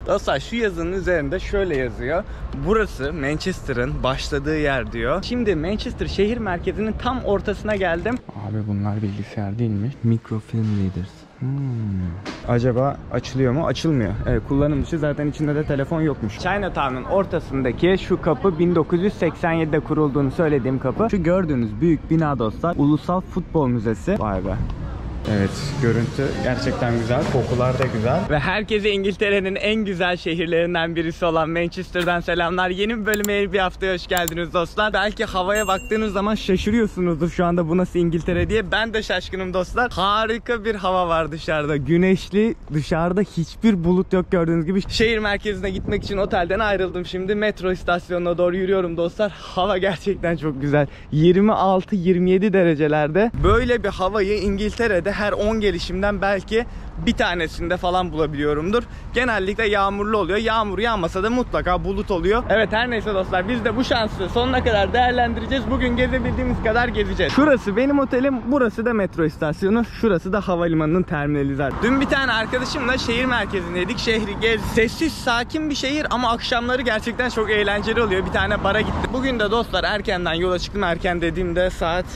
Dostlar şu yazının üzerinde şöyle yazıyor. Burası Manchester'ın başladığı yer diyor. Şimdi Manchester şehir merkezinin tam ortasına geldim. Abi bunlar bilgisayar değil mi? Microfilm Readers. Acaba açılıyor mu? Açılmıyor. Evet, kullanım dışı, zaten içinde de telefon yokmuş. Chinatown'un ortasındaki şu kapı 1987'de kurulduğunu söylediğim kapı. Şu gördüğünüz büyük bina dostlar Ulusal Futbol Müzesi. Vay be. Evet, görüntü gerçekten güzel, kokular da güzel. Ve herkese İngiltere'nin en güzel şehirlerinden birisi olan Manchester'dan selamlar. Yeni bir bölüme bir haftaya hoş geldiniz dostlar. Belki havaya baktığınız zaman şaşırıyorsunuzdur şu anda bu nasıl İngiltere diye. Ben de şaşkınım dostlar. Harika bir hava var dışarıda. Güneşli, dışarıda hiçbir bulut yok gördüğünüz gibi. Şehir merkezine gitmek için otelden ayrıldım şimdi. Metro istasyonuna doğru yürüyorum dostlar. Hava gerçekten çok güzel. 26-27 derecelerde. Böyle bir havayı İngiltere'de her 10 gelişimden belki bir tanesinde falan bulabiliyorumdur. Genellikle yağmurlu oluyor. Yağmur yağmasa da mutlaka bulut oluyor. Evet, her neyse dostlar, biz de bu şansı sonuna kadar değerlendireceğiz. Bugün gezebildiğimiz kadar gezeceğiz. Şurası benim otelim, burası da metro istasyonu, şurası da havalimanının terminali zaten. Dün bir tane arkadaşımla şehir merkezindeydik. Şehri gez. Sessiz, sakin bir şehir ama akşamları gerçekten çok eğlenceli oluyor. Bir tane bara gittim. Bugün de dostlar erkenden yola çıktım. Erken dediğimde saat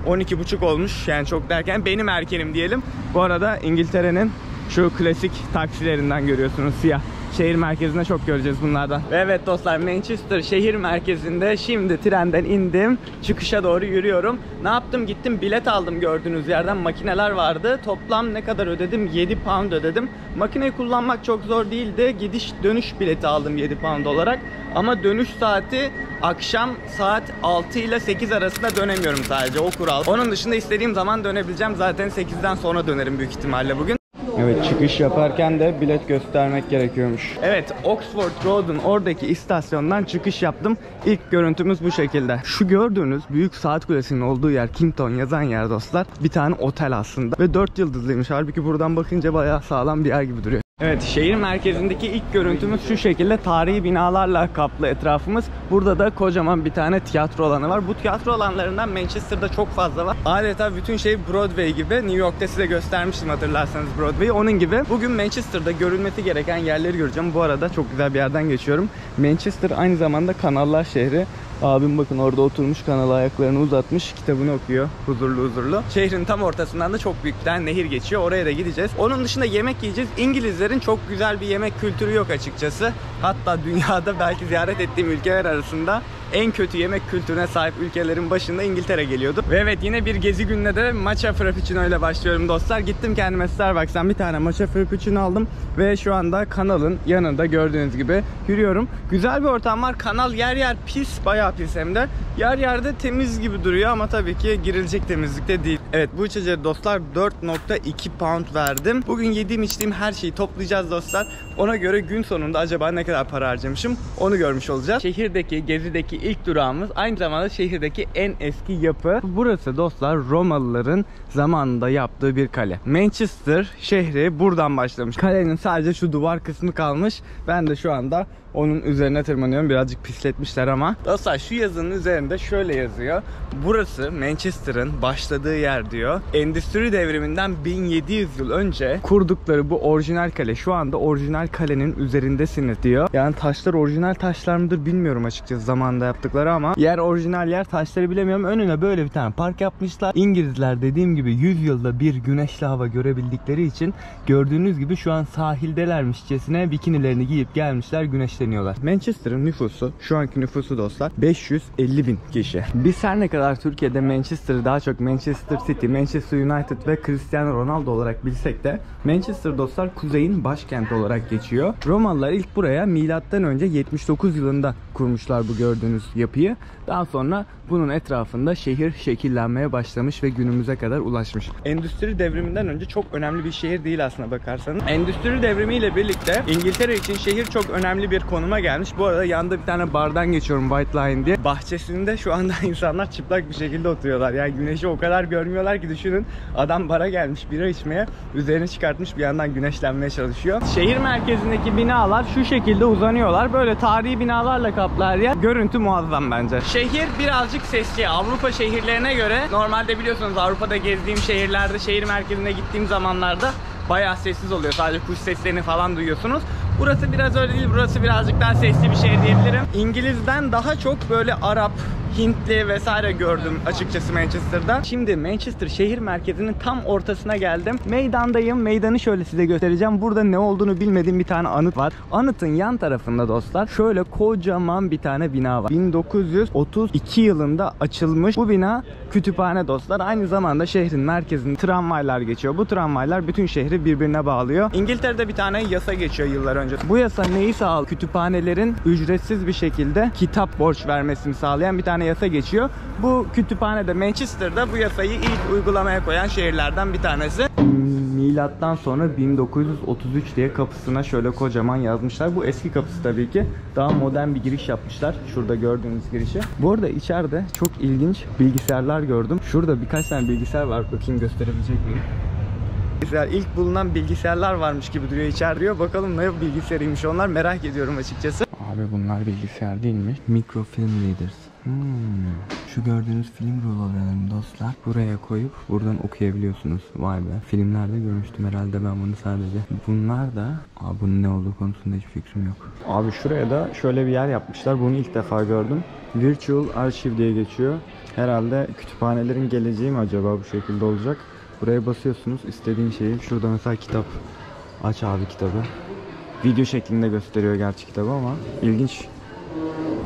12.30 olmuş, yani çok derken benim erkenim diyelim. Bu arada İngiltere'nin şu klasik taksilerinden görüyorsunuz, siyah. Şehir merkezinde çok göreceğiz bunlardan. Ve evet dostlar, Manchester şehir merkezinde şimdi trenden indim. Çıkışa doğru yürüyorum. Ne yaptım? Gittim bilet aldım gördüğünüz yerden. Makineler vardı. Toplam ne kadar ödedim? 7 pound ödedim. Makineyi kullanmak çok zor değildi. Gidiş dönüş bileti aldım 7 pound olarak. Ama dönüş saati akşam saat 6 ile 8 arasında dönemiyorum sadece, o kural. Onun dışında istediğim zaman dönebileceğim. Zaten 8'den sonra dönerim büyük ihtimalle bugün. Evet, çıkış yaparken de bilet göstermek gerekiyormuş. Evet, Oxford Road'un oradaki istasyondan çıkış yaptım. İlk görüntümüz bu şekilde. Şu gördüğünüz büyük saat kulesinin olduğu yer, Kimpton yazan yer dostlar, bir tane otel aslında. Ve 4 yıldızlıymış. Halbuki buradan bakınca bayağı sağlam bir yer gibi duruyor. Evet, şehir merkezindeki ilk görüntümüz şu şekilde. Tarihi binalarla kaplı etrafımız. Burada da kocaman bir tane tiyatro alanı var. Bu tiyatro alanlarından Manchester'da çok fazla var. Adeta bütün şey Broadway gibi. New York'ta size göstermiştim hatırlarsanız Broadway'i. Onun gibi bugün Manchester'da görülmesi gereken yerleri göreceğim. Bu arada çok güzel bir yerden geçiyorum. Manchester aynı zamanda kanallar şehri. Abim bakın orada oturmuş, kanala ayaklarını uzatmış, kitabını okuyor huzurlu huzurlu. Şehrin tam ortasından da çok büyük bir tane nehir geçiyor. Oraya da gideceğiz. Onun dışında yemek yiyeceğiz. İngilizlerin çok güzel bir yemek kültürü yok açıkçası. Hatta dünyada belki ziyaret ettiğim ülkeler arasında en kötü yemek kültürüne sahip ülkelerin başında İngiltere geliyordu. Ve evet, yine bir gezi gününe de matcha frappuccino ile başlıyorum dostlar. Gittim kendime Starbucks'tan bir tane matcha frappuccino aldım ve şu anda kanalın yanında gördüğünüz gibi yürüyorum. Güzel bir ortam var. Kanal yer yer pis, bayağı pis hem de. Yer yerde temiz gibi duruyor ama tabii ki girilecek temizlikte değil. Evet, bu içeceğe dostlar 4.2 pound verdim. Bugün yediğim içtiğim her şeyi toplayacağız dostlar. Ona göre gün sonunda acaba ne kadar para harcamışım onu görmüş olacağız. Şehirdeki, gezideki ilk durağımız aynı zamanda şehirdeki en eski yapı. Burası dostlar Romalıların zamanında yaptığı bir kale. Manchester şehri buradan başlamış. Kalenin sadece şu duvar kısmı kalmış. Ben de şu anda onun üzerine tırmanıyorum. Birazcık pisletmişler ama. Dostlar şu yazının üzerinde şöyle yazıyor. Burası Manchester'ın başladığı yer diyor. Endüstri devriminden 1700 yıl önce kurdukları bu orijinal kale. Şu anda orijinal kalenin üzerindesiniz diyor. Yani taşlar orijinal taşlar mıdır bilmiyorum açıkçası zamanında yaptıkları ama yer orijinal yer, taşları bilemiyorum. Önüne böyle bir tane park yapmışlar. İngilizler dediğim gibi 100 yılda bir güneşli hava görebildikleri için gördüğünüz gibi şu an sahildelermişçesine bikinilerini giyip gelmişler, güneşleniyorlar. Manchester'ın nüfusu, şu anki nüfusu dostlar 550.000 kişi. Biz her ne kadar Türkiye'de Manchester'ı daha çok Manchester City, Manchester United ve Cristiano Ronaldo olarak bilsek de Manchester dostlar kuzeyin başkenti olarak geçiyor. Romalılar ilk buraya milattan önce 79 yılında kurmuşlar bu gördüğünüz yapıyı. Daha sonra bunun etrafında şehir şekillenmeye başlamış ve günümüze kadar ulaşmış. Endüstri devriminden önce çok önemli bir şehir değil aslına bakarsanız. Endüstri devrimiyle birlikte İngiltere için şehir çok önemli bir konuma gelmiş. Bu arada yanında bir tane bardan geçiyorum, White Line diye. Bahçesinde şu anda insanlar çıplak bir şekilde oturuyorlar. Yani güneşi o kadar görmüyorlar ki düşünün. Adam bara gelmiş bira içmeye, üzerini çıkartmış bir yandan güneşlenmeye çalışıyor. Şehir merkezindeki binalar şu şekilde uzanıyorlar. Böyle tarihi binalarla kaplı her yer. Görüntü muazzam bence. Şehir birazcık sesli. Avrupa şehirlerine göre, normalde biliyorsunuz Avrupa'da gezdiğim şehirlerde, şehir merkezine gittiğim zamanlarda bayağı sessiz oluyor. Sadece kuş seslerini falan duyuyorsunuz. Burası biraz öyle değil. Burası birazcık daha sesli bir şehir diyebilirim. İngiliz'den daha çok böyle Arap, Hintli vesaire gördüm açıkçası Manchester'da. Şimdi Manchester şehir merkezinin tam ortasına geldim. Meydandayım. Meydanı şöyle size göstereceğim. Burada ne olduğunu bilmediğim bir tane anıt var. Anıtın yan tarafında dostlar şöyle kocaman bir tane bina var. 1932 yılında açılmış. Bu bina kütüphane dostlar. Aynı zamanda şehrin merkezinde tramvaylar geçiyor. Bu tramvaylar bütün şehri birbirine bağlıyor. İngiltere'de bir tane yasa geçiyor yıllar önce. Bu yasa neyi sağlıyor? Kütüphanelerin ücretsiz bir şekilde kitap borç vermesini sağlayan bir tane yasa geçiyor. Bu kütüphanede Manchester'da bu yasayı ilk uygulamaya koyan şehirlerden bir tanesi. Milattan sonra 1933 diye kapısına şöyle kocaman yazmışlar. Bu eski kapısı tabii ki. Daha modern bir giriş yapmışlar. Şurada gördüğünüz girişi. Bu arada içeride çok ilginç bilgisayarlar gördüm. Şurada birkaç tane bilgisayar var. Bakayım gösterebilecek miyim? İlk bulunan bilgisayarlar varmış gibi duruyor içeride diyor. Bakalım ne bilgisayarıymış onlar, merak ediyorum açıkçası. Abi bunlar bilgisayar değilmiş. Microfilm Readers. Şu gördüğünüz film rulolarını dostlar buraya koyup buradan okuyabiliyorsunuz. Vay be. Filmlerde görmüştüm herhalde ben bunu sadece. Bunlar da bunun ne olduğu konusunda hiç fikrim yok. Abi şuraya da şöyle bir yer yapmışlar. Bunu ilk defa gördüm. Virtual Archive diye geçiyor. Herhalde kütüphanelerin geleceği mi acaba bu şekilde olacak? Buraya basıyorsunuz istediğin şeyi. Şurada mesela kitap. Aç abi kitabı. Video şeklinde gösteriyor gerçi kitabı ama ilginç.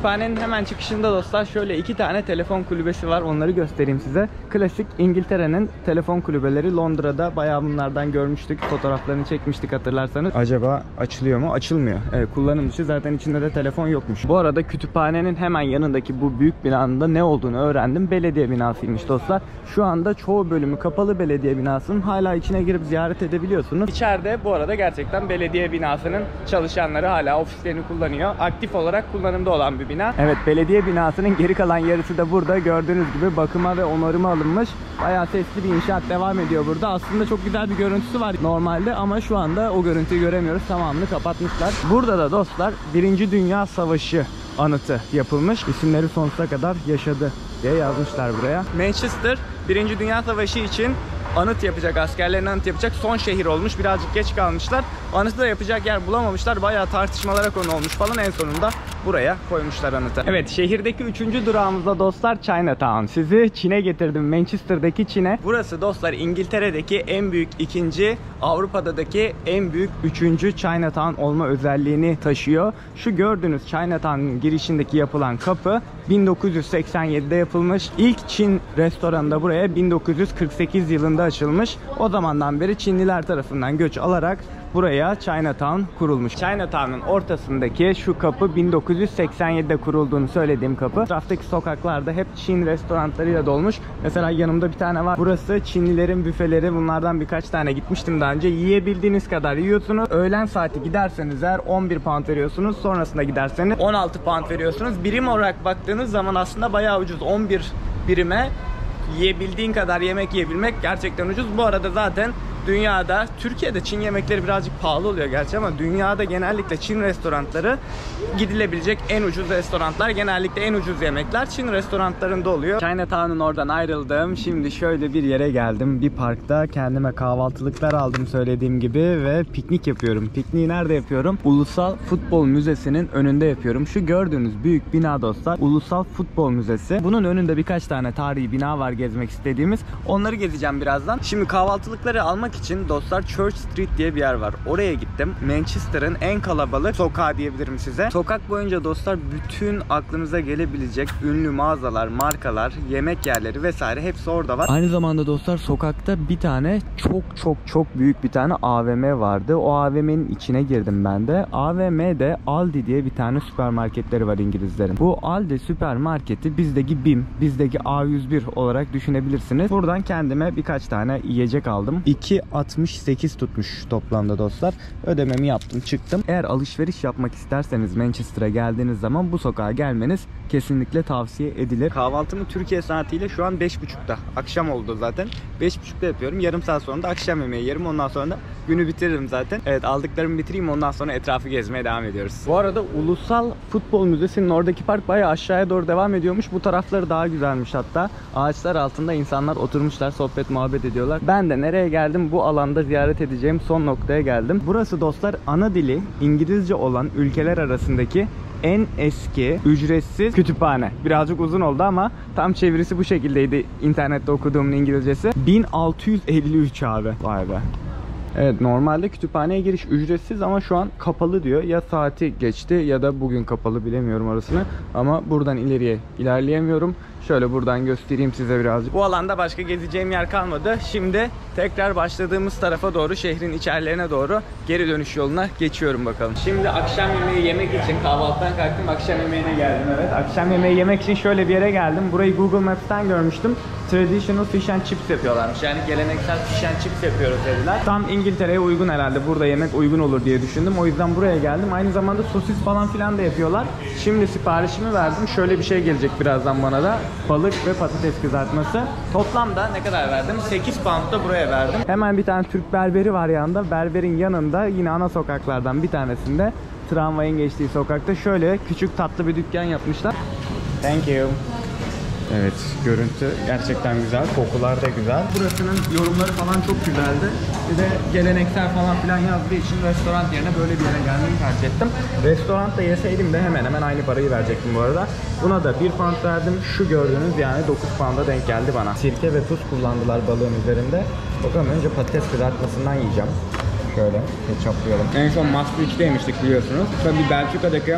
Kütüphanenin hemen çıkışında dostlar şöyle iki tane telefon kulübesi var. Onları göstereyim size. Klasik İngiltere'nin telefon kulübeleri. Londra'da bayağı bunlardan görmüştük. Fotoğraflarını çekmiştik hatırlarsanız. Acaba açılıyor mu? Açılmıyor. Evet, kullanım dışı, zaten içinde de telefon yokmuş. Bu arada kütüphanenin hemen yanındaki bu büyük binanın da ne olduğunu öğrendim. Belediye binasıymış dostlar. Şu anda çoğu bölümü kapalı belediye binasının, hala içine girip ziyaret edebiliyorsunuz. İçeride bu arada gerçekten belediye binasının çalışanları hala ofislerini kullanıyor. Aktif olarak kullanımda olan bir bina. Evet, belediye binasının geri kalan yarısı da burada gördüğünüz gibi bakıma ve onarıma alınmış. Bayağı sesli bir inşaat devam ediyor burada. Aslında çok güzel bir görüntüsü var normalde ama şu anda o görüntüyü göremiyoruz. Tamamını kapatmışlar. Burada da dostlar 1. Dünya Savaşı anıtı yapılmış. İsimleri sonsuza kadar yaşadı diye yazmışlar buraya. Manchester 1. Dünya Savaşı için anıt yapacak, askerlerin anıt yapacak son şehir olmuş. Birazcık geç kalmışlar. Anıtı da yapacak yer bulamamışlar. Bayağı tartışmalara konu olmuş falan. En sonunda buraya koymuşlar anıtı. Evet, şehirdeki 3. durağımızda dostlar Chinatown. Sizi Çin'e getirdim. Manchester'daki Çin'e. Burası dostlar İngiltere'deki en büyük 2. Avrupa'daki en büyük 3. Chinatown olma özelliğini taşıyor. Şu gördüğünüz Chinatown'ın girişindeki yapılan kapı 1987'de yapılmış. İlk Çin restoranı da buraya 1948 yılında açılmış. O zamandan beri Çinliler tarafından göç alarak buraya Chinatown kurulmuş. Chinatown'un ortasındaki şu kapı 1987'de kurulduğunu söylediğim kapı. Etraftaki sokaklarda hep Çin restoranlarıyla dolmuş. Mesela yanımda bir tane var. Burası Çinlilerin büfeleri. Bunlardan birkaç tane gitmiştim daha önce. Yiyebildiğiniz kadar yiyorsunuz. Öğlen saati giderseniz eğer 11 pound veriyorsunuz. Sonrasında giderseniz 16 pound veriyorsunuz. Birim olarak baktığınız zaman aslında bayağı ucuz. 11 birime yiyebildiğin kadar yemek yiyebilmek gerçekten ucuz. Bu arada zaten dünyada, Türkiye'de Çin yemekleri birazcık pahalı oluyor gerçi ama dünyada genellikle Çin restoranları gidilebilecek en ucuz restoranlar. Genellikle en ucuz yemekler Çin restoranlarında oluyor. Chinatown'un oradan ayrıldım. Şimdi şöyle bir yere geldim. Bir parkta kendime kahvaltılıklar aldım söylediğim gibi ve piknik yapıyorum. Pikniği nerede yapıyorum? Ulusal Futbol Müzesi'nin önünde yapıyorum. Şu gördüğünüz büyük bina dostlar Ulusal Futbol Müzesi. Bunun önünde birkaç tane tarihi bina var gezmek istediğimiz. Onları gezeceğim birazdan. Şimdi kahvaltılıkları almak için dostlar Church Street diye bir yer var. Oraya gittim. Manchester'ın en kalabalık sokağı diyebilirim size. Sokak boyunca dostlar bütün aklınıza gelebilecek ünlü mağazalar, markalar, yemek yerleri vesaire hepsi orada var. Aynı zamanda dostlar sokakta bir tane çok büyük bir tane AVM vardı. O AVM'nin içine girdim ben de. AVM'de Aldi diye bir tane süpermarketleri var İngilizlerin. Bu Aldi süpermarketi bizdeki BİM, bizdeki A101 olarak düşünebilirsiniz. Buradan kendime birkaç tane yiyecek aldım. 2.68 tutmuş toplamda dostlar. Ödememi yaptım, çıktım. Eğer alışveriş yapmak isterseniz Manchester'a geldiğiniz zaman bu sokağa gelmeniz kesinlikle tavsiye edilir. Kahvaltımı Türkiye saatiyle şu an 5.30'da. Akşam oldu zaten. 5.30'da yapıyorum. Yarım saat sonra da akşam yemeği yerim. Ondan sonra da günü bitiririm zaten. Evet, aldıklarımı bitireyim, ondan sonra etrafı gezmeye devam ediyoruz. Bu arada Ulusal Futbol Müzesi'nin oradaki park bayağı aşağıya doğru devam ediyormuş. Bu tarafları daha güzelmiş hatta. Ağaçlar altında insanlar oturmuşlar, sohbet muhabbet ediyorlar. Ben de nereye geldim? bu alanda ziyaret edeceğim son noktaya geldim. Burası dostlar ana dili İngilizce olan ülkeler arasındaki en eski ücretsiz kütüphane. Birazcık uzun oldu ama tam çevirisi bu şekildeydi internette okuduğumun İngilizcesi. 1653 abi. Vay be. Evet, normalde kütüphaneye giriş ücretsiz ama şu an kapalı diyor. Ya saati geçti ya da bugün kapalı, bilemiyorum arasını. Ama buradan ileriye ilerleyemiyorum. Şöyle buradan göstereyim size birazcık. Bu alanda başka gezeceğim yer kalmadı. Şimdi tekrar başladığımız tarafa doğru, şehrin içerilerine doğru geri dönüş yoluna geçiyorum bakalım. Şimdi akşam yemeği yemek için kahvaltıdan kalktım, akşam yemeğine geldim. Evet, akşam yemeği yemek için şöyle bir yere geldim. Burayı Google Maps'ten görmüştüm. Traditional fish and chips yapıyorlarmış. Yani geleneksel fish and chips yapıyoruz dediler. Tam İngiltere'ye uygun herhalde. Burada yemek uygun olur diye düşündüm. O yüzden buraya geldim. Aynı zamanda sosis falan filan da yapıyorlar. Şimdi siparişimi verdim. Şöyle bir şey gelecek birazdan bana da. Balık ve patates kızartması. Toplamda ne kadar verdim? 8 pound da buraya verdim. Hemen bir tane Türk berberi var yanında. Berberin yanında yine ana sokaklardan bir tanesinde, tramvayın geçtiği sokakta şöyle küçük tatlı bir dükkan yapmışlar. Thank you. Evet, görüntü gerçekten güzel, kokular da güzel. Burasının yorumları falan çok güzeldi. Bir de geleneksel falan filan yazdığı için restoran yerine böyle bir yere gelmeyi tercih ettim. Restoranda yeseydim de hemen hemen aynı parayı verecektim bu arada. Buna da 1 pound verdim. Şu gördüğünüz yani 9 pound'a denk geldi bana. Sirke ve tuz kullandılar balığın üzerinde. Bakalım, önce patates kızartmasından yiyeceğim. Şöyle ketçaplayalım. En son Maastricht'te yemiştik biliyorsunuz. Tabii Belçika'daki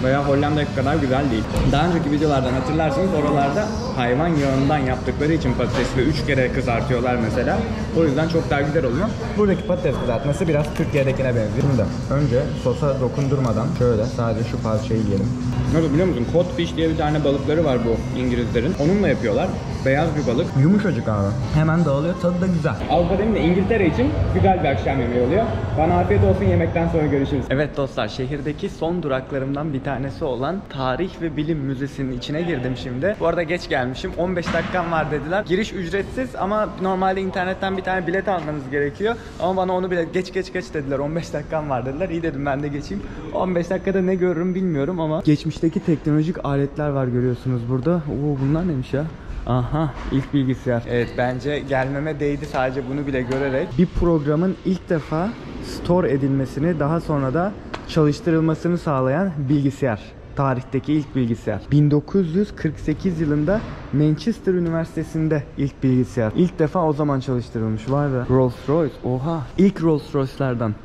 veya Hollanda'daki kadar güzel değil. Daha önceki videolardan hatırlarsınız, oralarda hayvan yağından yaptıkları için patatesle 3 kere kızartıyorlar mesela. O yüzden çok daha güzel oluyor. Buradaki patates kızartması biraz Türkiye'dekine benziyor. Şimdi önce sosa dokundurmadan şöyle sadece şu parçayı yiyelim. Nasıl biliyor musun? Codfish diye bir tane balıkları var bu İngilizlerin. Onunla yapıyorlar. Beyaz bir balık. Yumuşacık abi. Hemen dağılıyor. Tadı da güzel. Avrupa değil de İngiltere için güzel bir akşam yemeği oluyor. Bana afiyet olsun, yemekten sonra görüşürüz. Evet dostlar, şehirdeki son duraklarımdan bir tanesi olan Tarih ve Bilim Müzesi'nin içine girdim şimdi. Bu arada geç gelmişim. 15 dakikam var dediler. Giriş ücretsiz ama normalde internetten bir tane bilet almanız gerekiyor. Ama bana onu bile geç dediler. 15 dakikam var dediler. İyi dedim, ben de geçeyim. 15 dakikada ne görürüm bilmiyorum ama geçmişteki teknolojik aletler var, görüyorsunuz burada. Oo, bunlar neymiş ya? Aha, ilk bilgisayar. Evet, bence gelmeme değdi sadece bunu bile görerek. Bir programın ilk defa store edilmesini, daha sonra da çalıştırılmasını sağlayan bilgisayar. Tarihteki ilk bilgisayar. 1948 yılında Manchester Üniversitesi'nde ilk bilgisayar. İlk defa o zaman çalıştırılmış. Vay be. Rolls Royce. Oha. İlk Rolls Royce'lardan.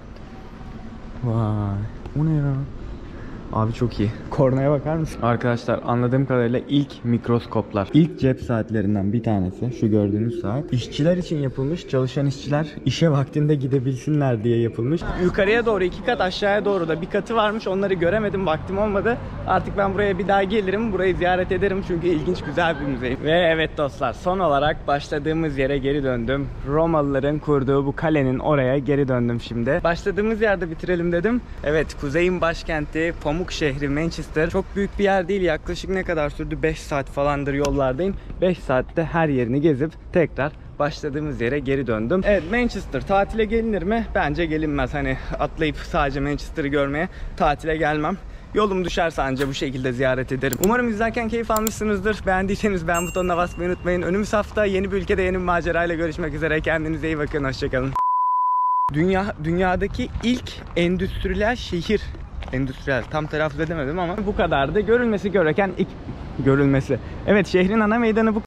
Vay. O ne ya? Abi çok iyi. Kornaya bakar mısın? Arkadaşlar, anladığım kadarıyla ilk mikroskoplar, ilk cep saatlerinden bir tanesi. Şu gördüğünüz saat. İşçiler için yapılmış. Çalışan işçiler işe vaktinde gidebilsinler diye yapılmış. Yukarıya doğru 2 kat, aşağıya doğru da bir katı varmış. Onları göremedim. Vaktim olmadı. Artık ben buraya bir daha gelirim. Burayı ziyaret ederim. Çünkü ilginç, güzel bir müze. Ve evet dostlar, son olarak başladığımız yere geri döndüm. Romalıların kurduğu bu kalenin oraya geri döndüm şimdi. Başladığımız yerde bitirelim dedim. Evet, kuzeyin başkenti Pamuk şehri Manchester. Çok büyük bir yer değil. Yaklaşık ne kadar sürdü? 5 saat falandır yollardayım. 5 saatte her yerini gezip tekrar başladığımız yere geri döndüm. Evet, Manchester tatile gelinir mi? Bence gelinmez. Hani atlayıp sadece Manchester'ı görmeye tatile gelmem. Yolum düşerse anca bu şekilde ziyaret ederim. Umarım izlerken keyif almışsınızdır. Beğendiyseniz beğen butonuna basmayı unutmayın. Önümüz hafta yeni bir ülkede yeni bir macerayla görüşmek üzere. Kendinize iyi bakın. Hoşçakalın. Dünyadaki ilk endüstriyel şehir. Endüstriyel tam telaffuz edemedim ama bu kadardı. Görülmesi gereken ilk görülmesi. Evet, şehrin ana meydanı bu.